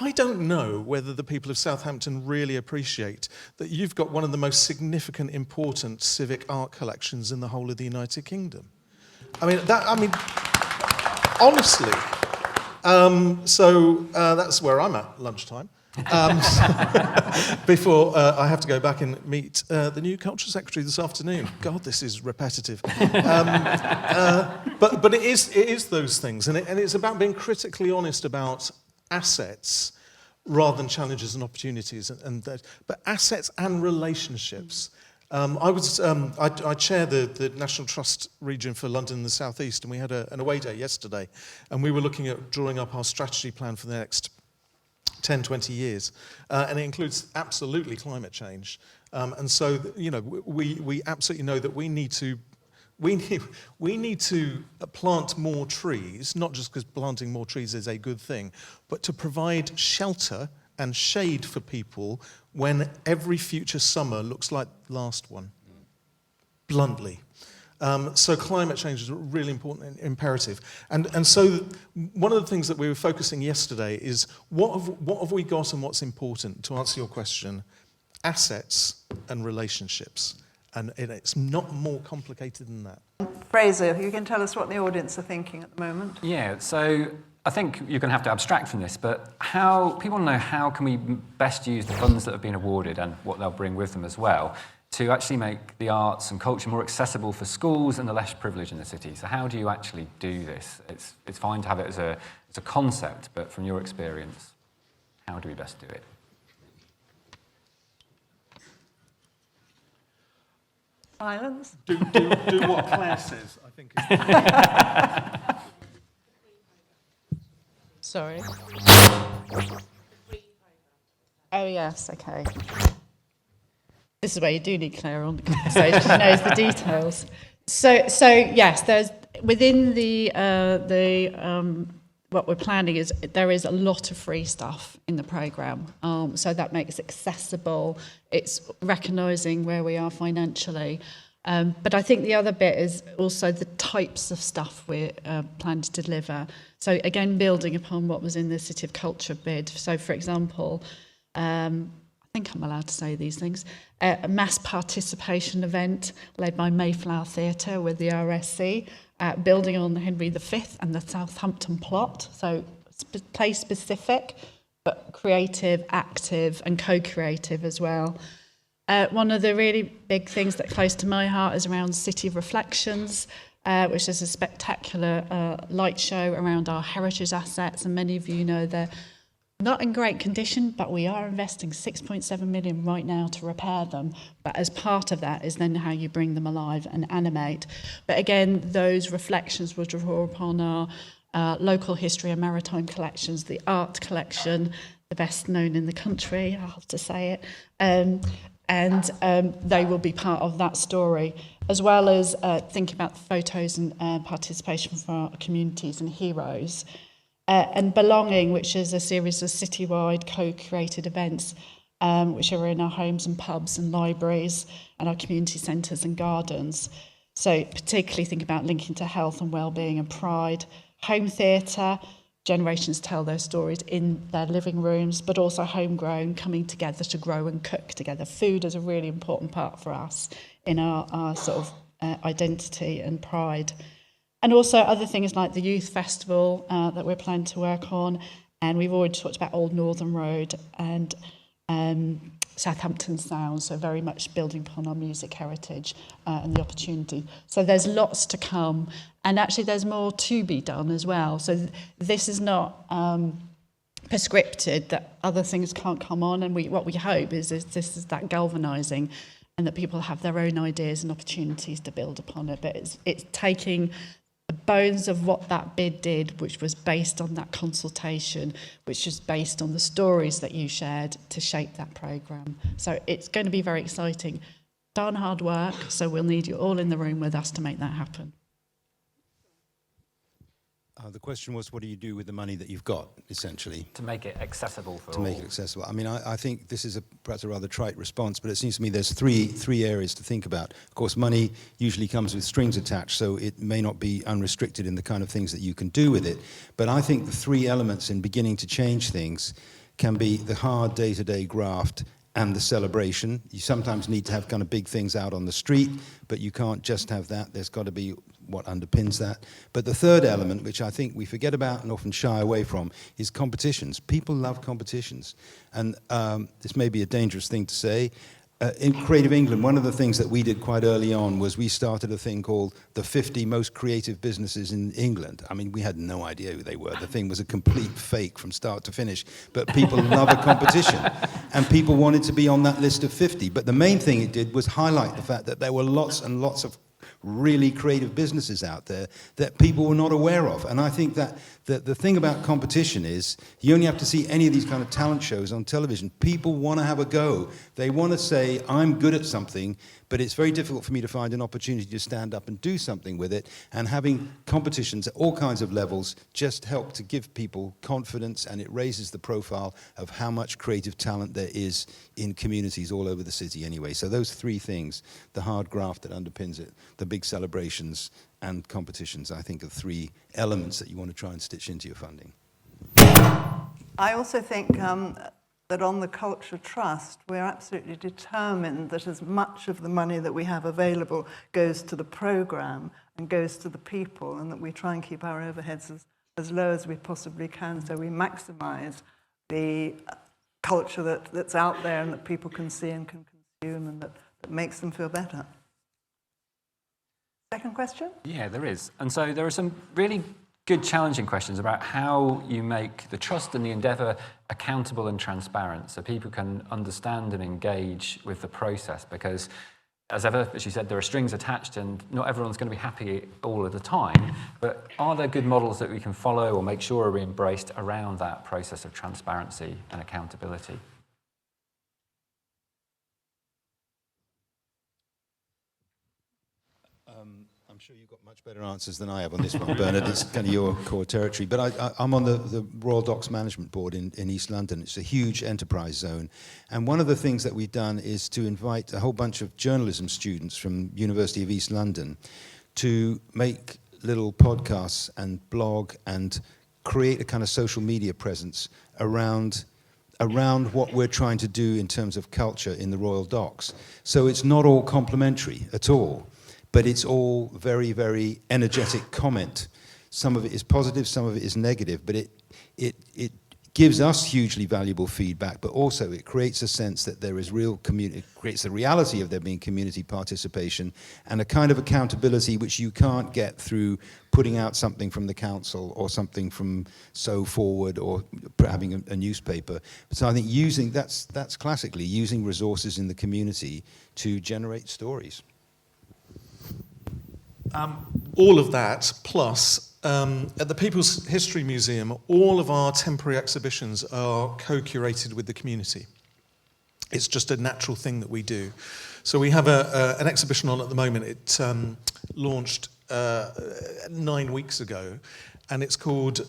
I don't know whether the people of Southampton really appreciate that you've got one of the most significant, important civic art collections in the whole of the United Kingdom. Honestly. That's where I'm at lunchtime. Before I have to go back and meet the new Culture Secretary this afternoon. God, this is repetitive. But it is those things, and it's about being critically honest about assets rather than challenges and opportunities, but assets and relationships. I chair the National Trust region for London and the South East, and we had an away day yesterday, and we were looking at drawing up our strategy plan for the next 10, 20 years, and it includes absolutely climate change. And so, you know, we absolutely know that we need to plant more trees, not just because planting more trees is a good thing, but to provide shelter and shade for people when every future summer looks like the last one, bluntly. So climate change is a really important imperative. And so one of the things that we were focusing yesterday is what have we got and what's important, to answer your question, assets and relationships. And it's not more complicated than that. Fraser, you can tell us what the audience are thinking at the moment. Yeah, so I think you're going to have to abstract from this, but people want to know how can we best use the funds that have been awarded and what they'll bring with them as well to actually make the arts and culture more accessible for schools and the less privileged in the city. So how do you actually do this? It's fine to have it as a concept, but from your experience, how do we best do it? Silence? Do what Claire says, I think. Sorry. Oh, yes, okay. This is where you do need Claire on the conversation. She knows the details. So yes, there's within the what we're planning is there is a lot of free stuff in the programme. So that makes it accessible. It's recognising where we are financially. But I think the other bit is also the types of stuff we're planning to deliver. So again, building upon what was in the City of Culture bid. So for example, I think I'm allowed to say these things, a mass participation event led by Mayflower Theatre with the RSC, building on the Henry V and the Southampton plot. So place specific, but creative, active and co-creative as well. One of the really big things that close to my heart is around City of Reflections, which is a spectacular light show around our heritage assets. And many of you know not in great condition, but we are investing 6.7 million right now to repair them. But as part of that is then how you bring them alive and animate. But again, those reflections will draw upon our local history and maritime collections, the art collection, the best known in the country, I have to say it, and they will be part of that story, as well as thinking about the photos and participation from our communities and heroes. And Belonging, which is a series of citywide co-created events which are in our homes and pubs and libraries and our community centres and gardens. So particularly think about linking to health and wellbeing and pride. Home theatre, generations tell their stories in their living rooms, but also homegrown, coming together to grow and cook together. Food is a really important part for us in our sort of identity and pride. And also other things like the Youth Festival that we're planning to work on. And we've already talked about Old Northern Road and Southampton Sound, so very much building upon our music heritage and the opportunity. So there's lots to come. And actually there's more to be done as well. So this is not prescripted that other things can't come on. And what we hope is this is that galvanising and that people have their own ideas and opportunities to build upon it. But it's taking the bones of what that bid did, which was based on that consultation, which is based on the stories that you shared to shape that programme. So it's going to be very exciting. Darn hard work, so we'll need you all in the room with us to make that happen. The question was, what do you do with the money that you've got, essentially? To make it accessible for all. To make it accessible. I mean, I think this is perhaps a rather trite response, but it seems to me there's three areas to think about. Of course, money usually comes with strings attached, so it may not be unrestricted in the kind of things that you can do with it. But I think the three elements in beginning to change things can be the hard day-to-day graft and the celebration. You sometimes need to have kind of big things out on the street, but you can't just have that. There's got to be what underpins that. But the third element, which I think we forget about and often shy away from, is competitions. People love competitions. And this may be a dangerous thing to say. In Creative England, one of the things that we did quite early on was we started a thing called the 50 most creative businesses in England. I mean, we had no idea who they were. The thing was a complete fake from start to finish. But people love a competition. And people wanted to be on that list of 50. But the main thing it did was highlight the fact that there were lots and lots of really creative businesses out there that people were not aware of. And I think that the thing about competition is you only have to see any of these kind of talent shows on television. People want to have a go. They want to say, I'm good at something, but it's very difficult for me to find an opportunity to stand up and do something with it. And having competitions at all kinds of levels just help to give people confidence, and it raises the profile of how much creative talent there is in communities all over the city anyway. So those three things, the hard graft that underpins it, the big celebrations, and competitions, I think are three elements that you want to try and stitch into your funding. I also think that on the Culture Trust, we're absolutely determined that as much of the money that we have available goes to the programme and goes to the people, and that we try and keep our overheads as low as we possibly can, so we maximise the culture that's out there and that people can see and can consume, and that makes them feel better. Second question? Yeah, there is. And so there are some really good challenging questions about how you make the trust and the endeavour accountable and transparent so people can understand and engage with the process, because as you said, there are strings attached and not everyone's going to be happy all of the time, but are there good models that we can follow or make sure are embraced around that process of transparency and accountability? I'm sure you've got much better answers than I have on this one, Bernard. It's kind of your core territory. But I'm on the Royal Docks Management Board in East London. It's a huge enterprise zone. And one of the things that we've done is to invite a whole bunch of journalism students from University of East London to make little podcasts and blog and create a kind of social media presence around what we're trying to do in terms of culture in the Royal Docks. So it's not all complimentary at all. But it's all very, very energetic comment. Some of it is positive, some of it is negative, but it gives us hugely valuable feedback, but also it creates a sense that there is real community, creates the reality of there being community participation and a kind of accountability which you can't get through putting out something from the council or something from So Forward or having a newspaper. So I think that's classically using resources in the community to generate stories. All of that, plus at the People's History Museum, all of our temporary exhibitions are co-curated with the community. It's just a natural thing that we do. So we have an exhibition on at the moment. It launched 9 weeks ago, and it's called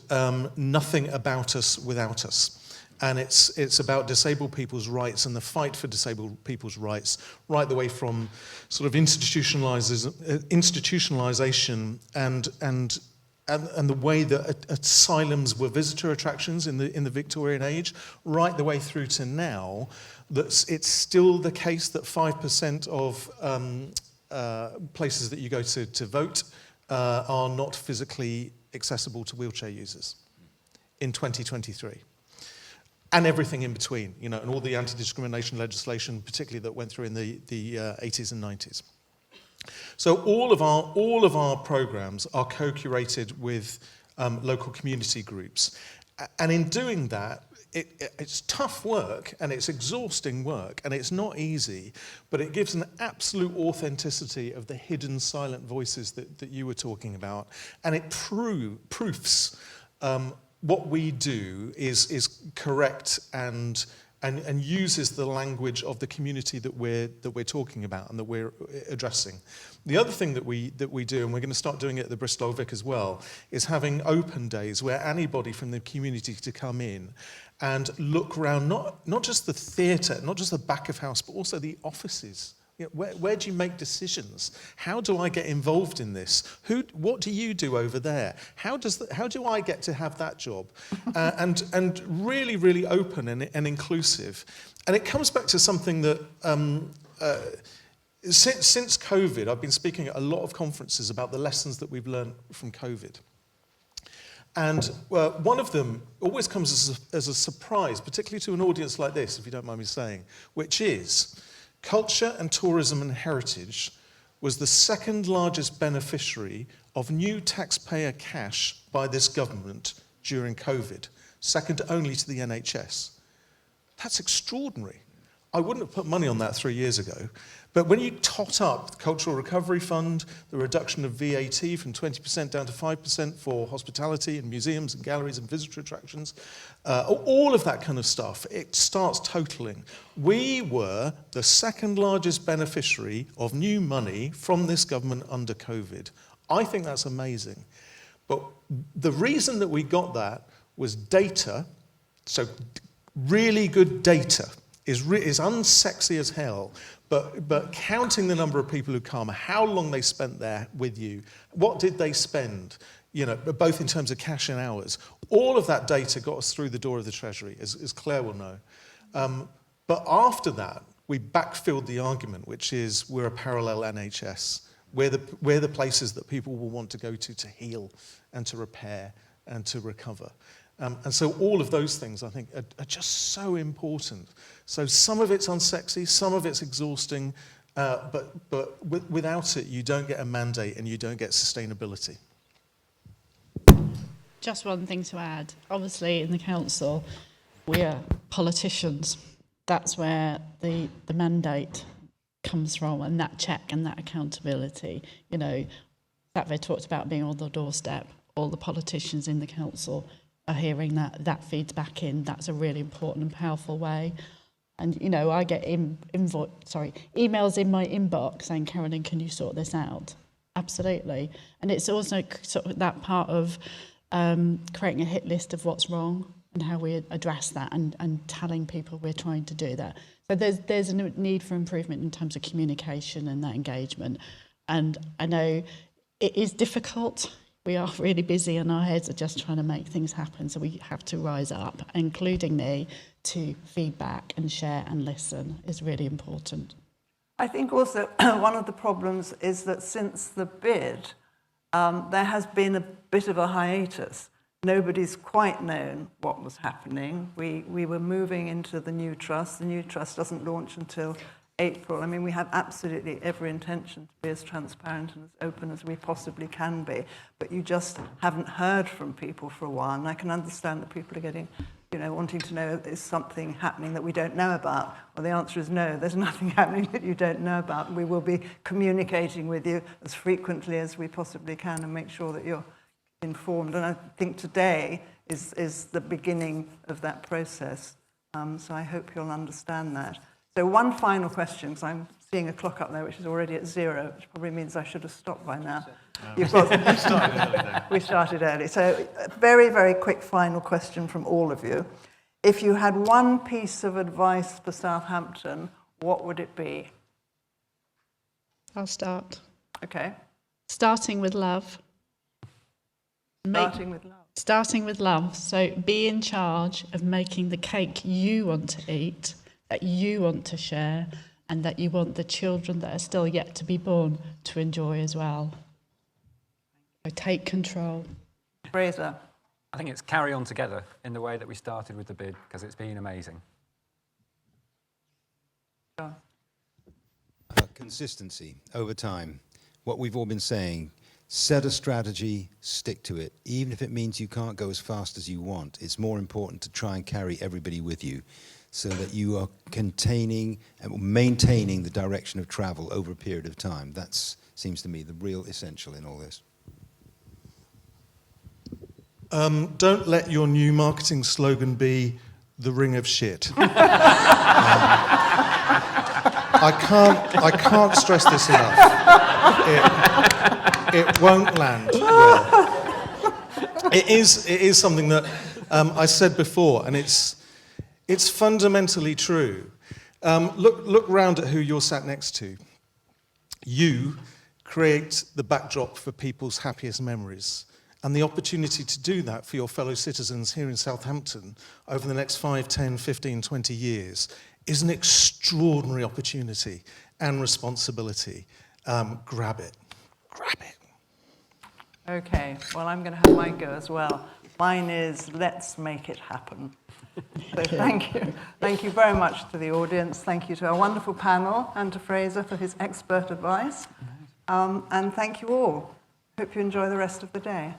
Nothing About Us Without Us. And it's about disabled people's rights and the fight for disabled people's rights, right the way from sort of institutionalization and the way that asylums were visitor attractions in the Victorian age, right the way through to now. That it's still the case that 5% of places that you go to vote are not physically accessible to wheelchair users in 2023. And everything in between, and all the anti-discrimination legislation, particularly that went through in the 80s and 90s. So all of our programs are co-curated with local community groups, and in doing that, it's tough work and it's exhausting work and it's not easy, but it gives an absolute authenticity of the hidden, silent voices that you were talking about, and it proofs. What we do is correct and uses the language of the community that we're talking about and that we're addressing. The other thing that we do, and we're going to start doing it at the Bristol Vic as well, is having open days where anybody from the community to come in and look around, not just the theatre, not just the back of house, but also the offices. Where do you make decisions? How do I get involved in this? What do you do over there? How do I get to have that job? And really, really open and inclusive. And it comes back to something that since COVID, I've been speaking at a lot of conferences about the lessons that we've learned from COVID. And one of them always comes as a surprise, particularly to an audience like this, if you don't mind me saying, which is culture and tourism and heritage was the second largest beneficiary of new taxpayer cash by this government during COVID, second only to the NHS. That's extraordinary. I wouldn't have put money on that 3 years ago. But when you tot up the Cultural Recovery Fund, the reduction of VAT from 20% down to 5% for hospitality and museums and galleries and visitor attractions, all of that kind of stuff, it starts totaling. We were the second largest beneficiary of new money from this government under COVID. I think that's amazing. But the reason that we got that was data, so really good data is unsexy as hell, but counting the number of people who come, how long they spent there with you, what did they spend, both in terms of cash and hours, all of that data got us through the door of the Treasury, as Claire will know. But after that, we backfilled the argument, which is we're a parallel NHS. We're the places that people will want to go to heal and to repair and to recover. And so all of those things, I think, are just so important. So some of it's unsexy, some of it's exhausting, but without it, you don't get a mandate and you don't get sustainability. Just one thing to add. Obviously, in the council, we are politicians. That's where the mandate comes from, and that check and that accountability. Satvir talked about being on the doorstep. All the politicians in the council are hearing that feeds back in. That's a really important and powerful way. And I get emails in my inbox saying, Carolyn, can you sort this out? Absolutely. And it's also sort of that part of creating a hit list of what's wrong and how we address that and telling people we're trying to do that. So there's a need for improvement in terms of communication and that engagement. And I know it is difficult. We are really busy and our heads are just trying to make things happen. So we have to rise up, including me, to feedback and share and listen is really important. I think also one of the problems is that since the bid, there has been a bit of a hiatus. nobody's quite known what was happening. We were moving into the new trust. The new trust doesn't launch until April. I mean, we have absolutely every intention to be as transparent and as open as we possibly can be, but you just haven't heard from people for a while, and I can understand that people are getting, wanting to know, is something happening that we don't know about? Well, the answer is no, there's nothing happening that you don't know about. We will be communicating with you as frequently as we possibly can and make sure that you're informed, and I think today is the beginning of that process, so I hope you'll understand that. So one final question, because I'm seeing a clock up there which is already at 0, which probably means I should have stopped by now. We started early then. We started early. So a very, very quick final question from all of you. If you had one piece of advice for Southampton, what would it be? I'll start. Okay. Starting with love. Starting with love. Starting with love. So be in charge of making the cake you want to eat, that you want to share, and that you want the children that are still yet to be born to enjoy as well. So take control. Fraser. I think it's carry on together in the way that we started with the bid, because it's been amazing. John. Consistency over time. What we've all been saying, set a strategy, stick to it. Even if it means you can't go as fast as you want, it's more important to try and carry everybody with you so that you are containing and maintaining the direction of travel over a period of time. That seems to me the real essential in all this. Don't let your new marketing slogan be the ring of shit. I can't stress this enough. It won't land well. It is something that I said before, and it's fundamentally true. Look round at who you're sat next to. You create the backdrop for people's happiest memories. And the opportunity to do that for your fellow citizens here in Southampton over the next 5, 10, 15, 20 years is an extraordinary opportunity and responsibility. Grab it. Grab it. Okay, well, I'm going to have mine go as well. Mine is, let's make it happen. So thank you. Thank you very much to the audience. Thank you to our wonderful panel and to Fraser for his expert advice. And thank you all. Hope you enjoy the rest of the day.